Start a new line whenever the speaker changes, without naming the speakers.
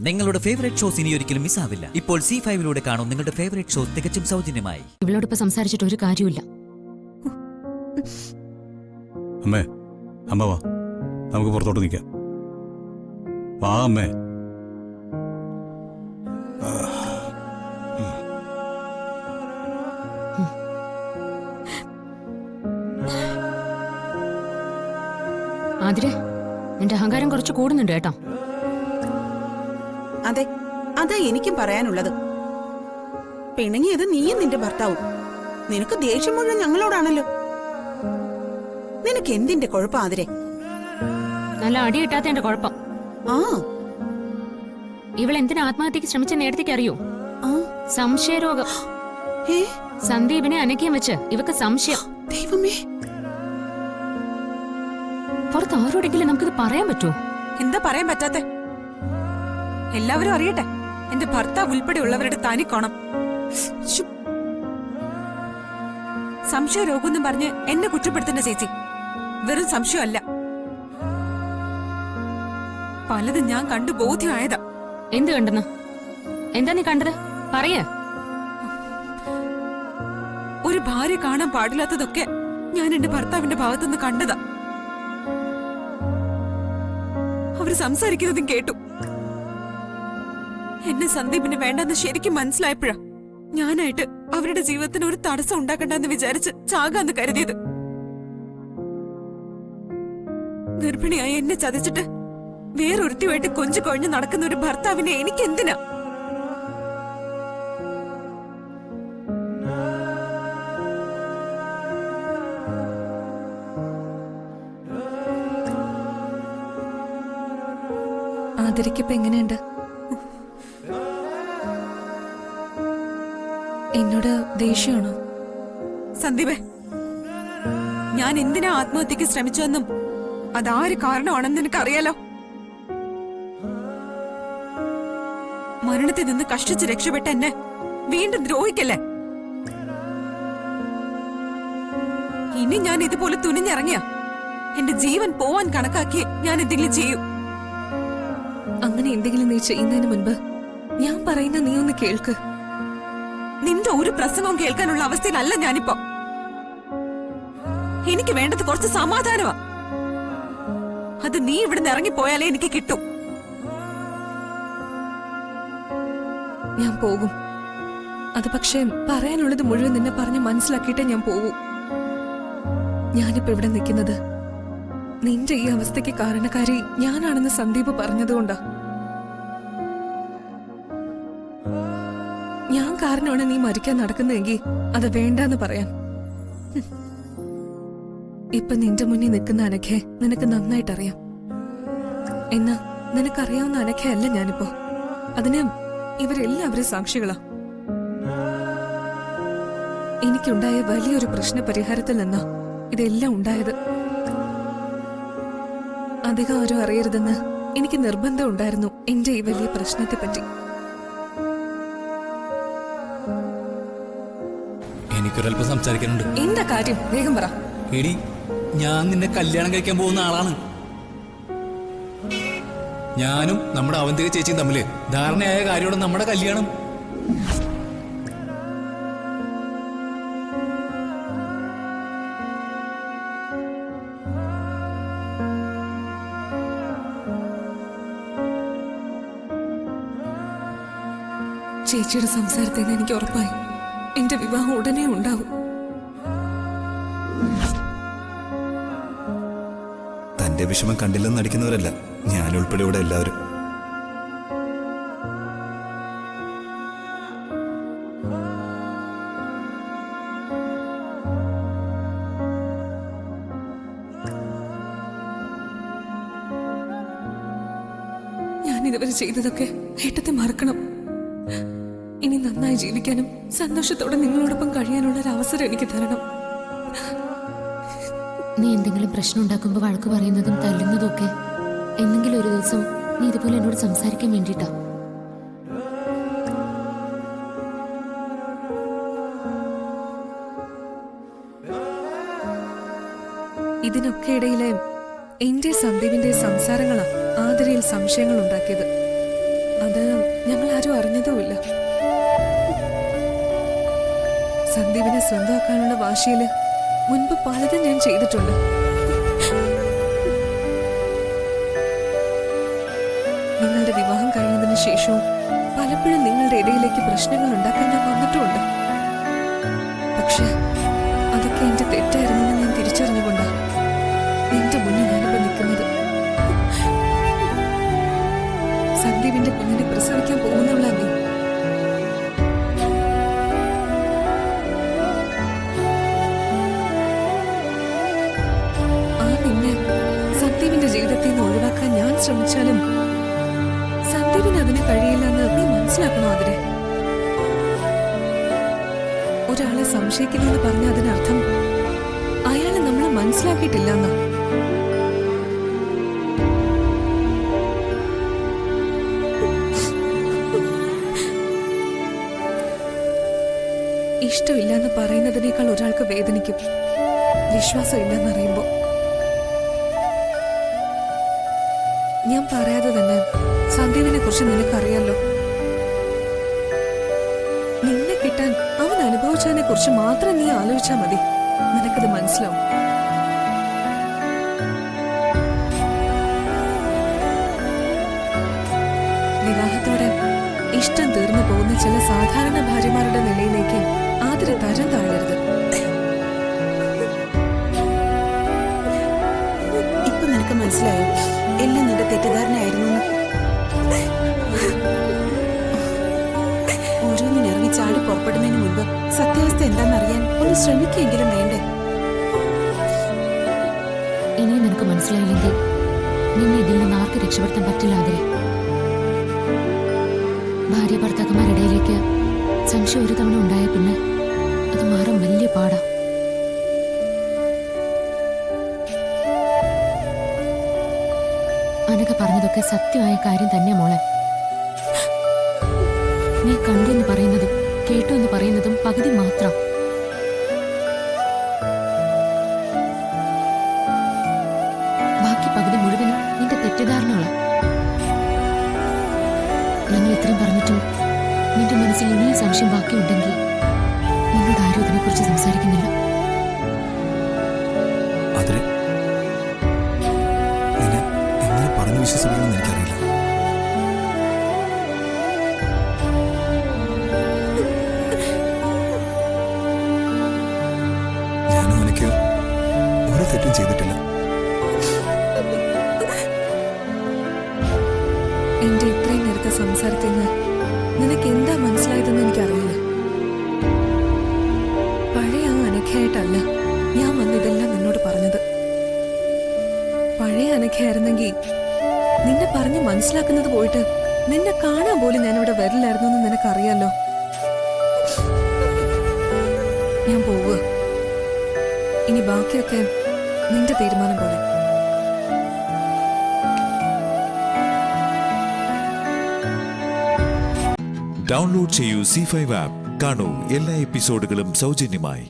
നിങ്ങളുടെ favourite shows ഇനി ഒരിക്കലും മിസ്സാവില്ല. ഇപ്പോൾ C5 കാണും നിങ്ങളുടെ ഫേവറേറ്റ് ഷോസ് തികച്ചും സൗജന്യമായി.
ഇവളോടൊപ്പം സംസാരിച്ചിട്ട് ഒരു കാര്യമില്ല.
അമ്മേ, അമ്മ വാ, നമുക്ക് പുറത്തോട്ട് നിൽക്കാം. വാ അമ്മേ.
ആതിരെ, നിന്റെ അഹങ്കാരം കുറച്ച് കൂടുന്നുണ്ട് കേട്ടോ.
അതെ, അതാ എനിക്കും പറയാനുള്ളത്. പിണങ്ങിയത് നീയും നിന്റെ ഭർത്താവും. നിനക്ക് ദേഷ്യം മുഴുവൻ ഞങ്ങളോടാണല്ലോ. നിനക്ക് എന്തിന്റെ കുഴപ്പം ആതിരെ?
നല്ല അടി കിട്ടാത്തതിന്റെ കുഴപ്പം.
ആ,
ഇവൾ എന്തിനാ ആത്മഹത്യക്ക് ശ്രമിച്ച നേരത്തേക്ക് അറിയോ?
ആ,
സംശയരോഗം.
ഏ,
സന്ദീപിനെ അനക്കിയം വെച്ച് ഇവക്ക് സംശയം.
ദൈവമേ,
പുറത്ത് ആരോടെങ്കിലും നമുക്കിത് പറയാൻ പറ്റുമോ?
എന്താ പറയാൻ പറ്റാത്തെ? എല്ലാവരും അറിയട്ടെ, എന്റെ ഭർത്താവ് ഉൾപ്പെടെയുള്ളവരുടെ തനിക്കോണം. സംശയ രോഗമെന്നും പറഞ്ഞ് എന്നെ കുറ്റപ്പെടുത്തുന്ന ചേച്ചി, വെറും സംശയമല്ല, പലതും ഞാൻ കണ്ടു ബോധ്യമായതാ.
എന്ത് കണ്ടെന്ന്? എന്താ നീ കണ്ടത്? പറയേ.
ഒരു ഭാര്യ കാണാൻ പാടില്ലാത്തതൊക്കെ ഞാൻ എന്റെ ഭർത്താവിന്റെ ഭാഗത്തുനിന്ന് കണ്ടതാ. അവര് സംസാരിക്കുന്നതും കേട്ടു. എന്നെ സന്ദീപിന് വേണ്ടെന്ന് ശരിക്കും മനസ്സിലായപ്പോഴാ ഞാനായിട്ട് അവരുടെ ജീവിതത്തിന് ഒരു തടസ്സം ഉണ്ടാക്കണ്ടെന്ന് വിചാരിച്ച് ചാകാന്ന് കരുതിയത്. ഗർഭിണിയായി എന്നെ ചതിച്ചിട്ട് വേറൊരുത്തിയുമായിട്ട് കൊഞ്ചു കൊഴിഞ്ഞ് നടക്കുന്ന ഒരു ഭർത്താവിനെ എനിക്കെന്തിനാ?
ആദരിക്കിപ്പോ എങ്ങനെയുണ്ട്? എന്നോട് ദേഷ്യമാണോ?
സന്ദീപേ, ഞാൻ എന്തിനാ ആത്മഹത്യക്ക് ശ്രമിച്ചതെന്നും അതാര് കാരണമാണെന്ന് നിനക്കറിയാലോ. മരണത്തിൽ നിന്ന് കഷ്ടിച്ച് രക്ഷപ്പെട്ട എന്നെ വീണ്ടും ദ്രോഹിക്കല്ലേ? ഇനി ഞാൻ ഇതുപോലെ തുനിഞ്ഞിറങ്ങിയ എന്റെ ജീവൻ പോവാൻ കണക്കാക്കി ഞാൻ എന്തെങ്കിലും ചെയ്യൂ.
അങ്ങനെ എന്തെങ്കിലും നീ ചെയ്യുന്നതിന് മുൻപ് ഞാൻ പറയുന്ന നീ ഒന്ന് കേൾക്ക്.
നിന്റെ ഒരു പ്രസംഗവും കേൾക്കാനുള്ള അവസ്ഥയിലല്ല ഞാനിപ്പോ. എനിക്ക് വേണ്ടത് കുറച്ച് സമാധാനമാ. അത് നീ ഇവിടുന്ന് ഇറങ്ങിപ്പോയാലേ എനിക്ക് കിട്ടും.
ഞാൻ പോകും. അത് പക്ഷേ പറയാനുള്ളത് മുഴുവൻ നിന്നെ പറഞ്ഞ് മനസ്സിലാക്കിയിട്ടേ ഞാൻ പോകൂ. ഞാനിപ്പോ ഇവിടെ നിൽക്കുന്നത് നിന്റെ ഈ അവസ്ഥയ്ക്ക് കാരണക്കാരി ഞാനാണെന്ന് സന്ദീപ് പറഞ്ഞതുകൊണ്ടാ. ഞാൻ കാരണമാണ് നീ മരിക്കാൻ നടക്കുന്നതെങ്കിൽ അത് വേണ്ടാന്ന് പറയാൻ. ഇപ്പൊ നിന്റെ മുന്നിൽ നിൽക്കുന്ന അനഘയെ നിനക്ക് നന്നായിട്ടറിയാം. എന്നാ നിനക്കറിയാവുന്ന അനഘയല്ല ഞാനിപ്പോ. അതിന് ഇവരെല്ലാവരും സാക്ഷികളാ. എനിക്കുണ്ടായ വലിയൊരു പ്രശ്ന പരിഹാരത്തിൽ നിന്നാ ഇതെല്ലാം ഉണ്ടായത്. അധികം ആരും അറിയരുതെന്ന് എനിക്ക് നിർബന്ധം ഉണ്ടായിരുന്നു എന്റെ ഈ വലിയ പ്രശ്നത്തെ പറ്റി.
എനിക്കൊരല്പം സംസാരിക്കാനുണ്ട്.
എന്താ കാര്യം? വേഗം പറ.
എടി, ഞാൻ നിന്നെ കല്യാണം കഴിക്കാൻ പോകുന്ന ആളാണ്. ഞാനും നമ്മുടെ അവന്തിക ചേച്ചിയും തമ്മില് ധാരണയായ കാര്യമാണ് നമ്മുടെ കല്യാണം.
ചേച്ചിയുടെ സംസാരത്തിൽ നിന്ന് എനിക്ക് ഉറപ്പായി എന്റെ വിവാഹം ഉടനെ ഉണ്ടാവും.
തന്റെ വിഷമം കണ്ടില്ലെന്ന് നടിക്കുന്നവരല്ല ഞാനുൾപ്പെടെ ഇവിടെ എല്ലാവരും.
ഞാനിതുവരെ ചെയ്തതൊക്കെ ഏട്ടത്തെ മറക്കണം. ഇനി നന്നായി ജീവിക്കാനും സന്തോഷത്തോടെ നിങ്ങളോടൊപ്പം കഴിയാനുള്ള ഒരു അവസരം എനിക്ക് തരണം.
നീ എന്തെങ്കിലും പ്രശ്നം ഉണ്ടാക്കുമ്പോ വഴക്ക് പറയുന്നതും തല്ലുന്നതും ഒക്കെ എന്തെങ്കിലും ഒരു ദിവസം നീ ഇതുപോലെ എന്നോട് സംസാരിക്കാൻ വേണ്ടിട്ടാ.
ഇതിനൊക്കെ ഇടയിലെ എന്റെ സന്ദീപിന്റെ സംസാരങ്ങളാ ആതിരയിൽ സംശയങ്ങൾ ഉണ്ടാക്കിയത്. അത് ഞങ്ങൾ ആരും അറിഞ്ഞതുമില്ല. സന്ദീപിനെ സ്വന്തമാക്കാനുള്ള വാശിയില് മുൻപ് പലതും ഞാൻ ചെയ്തിട്ടുണ്ട്. നിങ്ങളുടെ വിവാഹം കഴിഞ്ഞതിന് ശേഷവും പലപ്പോഴും നിങ്ങളുടെ ഇടയിലേക്ക് പ്രശ്നങ്ങൾ ഉണ്ടാക്കാൻ ഞാൻ വന്നിട്ടുമുണ്ട്. പക്ഷെ അതൊക്കെ എന്റെ തെറ്റായിരുന്നെന്ന് ഞാൻ തിരിച്ചറിഞ്ഞുകൊണ്ടാ നിന്റെ മുന്നിൽ ഞാനിപ്പോ നിൽക്കുന്നത്. സന്ദീപിന്റെ കുഞ്ഞിനെ പ്രസവിക്കാൻ പോകുന്നവളാ നീ. ആ നിന്നെ സന്ദീപിന്റെ ജീവിതത്തിൽ നിന്ന് ഒഴിവാക്കാൻ ഞാൻ ശ്രമിച്ചാലും സന്ദീപിന് അതിന് കഴിയില്ലെന്ന് നീ മനസ്സിലാക്കണോ? അതിനെ ഒരാളെ സംശയിക്കുന്നെന്ന് പറഞ്ഞ അതിനർത്ഥം അയാളെ നമ്മളെ മനസ്സിലാക്കിയിട്ടില്ലെന്ന്. ഇഷ്ടമില്ലെന്ന് പറയുന്നതിനേക്കാൾ ഒരാൾക്ക് വേദനിക്കും വിശ്വാസം ഇല്ലെന്നറിയുമ്പോ. ഞാൻ പറയാതെ തന്നെ സന്ദീപിനെ കുറിച്ച് നിനക്കറിയാലോ. നിന്നെ കിട്ടാൻ അവൻ അനുഭവിച്ചതിനെ കുറിച്ച് മാത്രം നീ ആലോചിച്ചാ മതി, നിനക്കത് മനസ്സിലാവും. വിവാഹത്തോടെ ഇഷ്ടം തീർന്നു പോകുന്ന ചില സാധാരണ ഭാര്യമാരുടെ നിലയിലേക്ക് ആതിര തരം താഴരുത്.
ഇപ്പൊ നിനക്ക് മനസ്സിലായോ എല്ലാം നിന്റെ തെറ്റിദ്ധാരണയായിരുന്നു? ഓരോന്നിനിറങ്ങി ചാടി പുറപ്പെടുന്നതിന് മുൻപ് സത്യാവസ്ഥ എന്താണെന്നറിയാൻ ഒന്ന് ശ്രമിക്കെങ്കിലും വേണ്ടേ?
ഇനിയും നിനക്ക് മനസ്സിലായില്ലെങ്കിൽ നിന്നെ ഇതിൽ നിന്ന് ആർക്ക് രക്ഷപ്പെടുത്താൻ പറ്റില്ല. അതിരെ ഭാര്യ ഭർത്താക്കന്മാരിടയിലേക്ക് സംശയം ഒരു തവണ ഉണ്ടായ പിന്നെ അത് മാറാൻ വലിയ പാടാ. അനക പറഞ്ഞതൊക്കെ സത്യമായ കാര്യം തന്നെ മോളെ. നീ കണ്ടു എന്ന് പറയുന്നതും കേട്ടു എന്ന് പറയുന്നതും പകുതി മാത്രം. ബാക്കി പകുതി മുഴുവനും നിന്റെ തെറ്റിദ്ധാരണകളാ. ഞങ്ങൾ ഇത്രയും പറഞ്ഞിട്ടും നിന്റെ മനസ്സിൽ ഇനിയും സംശയം ബാക്കിയുണ്ടെങ്കിൽ നിന്നോട് ആരും ഇതിനെക്കുറിച്ച് സംസാരിക്കുന്നില്ല.
അതിന് നിന്നെ എങ്ങനെ പറഞ്ഞു വിശ്വസിക്കണമെന്ന് എനിക്കറിയില്ല. ഞാനും എനിക്ക് ഒരു തെറ്റും ചെയ്തിട്ടില്ല.
എന്റെ ഇത്രയും നേരത്തെ സംസാരത്തിൽ നിന്ന് നിനക്ക് എന്താ മനസ്സിലായതെന്ന് എനിക്കറിയില്ല. പഴയ ആ അനഘയായിട്ടല്ല ഞാൻ വന്നിതെല്ലാം നിന്നോട് പറഞ്ഞത്. പഴയ അനഘയായിരുന്നെങ്കിൽ നിന്നെ പറഞ്ഞ് മനസ്സിലാക്കുന്നത് പോയിട്ട് നിന്നെ കാണാൻ പോലും ഞാനിവിടെ വരില്ലായിരുന്നു എന്ന് നിനക്കറിയാലോ. ഞാൻ പോവുക. ഇനി ബാക്കിയൊക്കെ നിന്റെ തീരുമാനം പോലെ.
ഡൗൺലോഡ് ചെയ്യൂ C5 ആപ്പ്. കാണൂ എല്ലാ എപ്പിസോഡുകളും സൗജന്യമായി.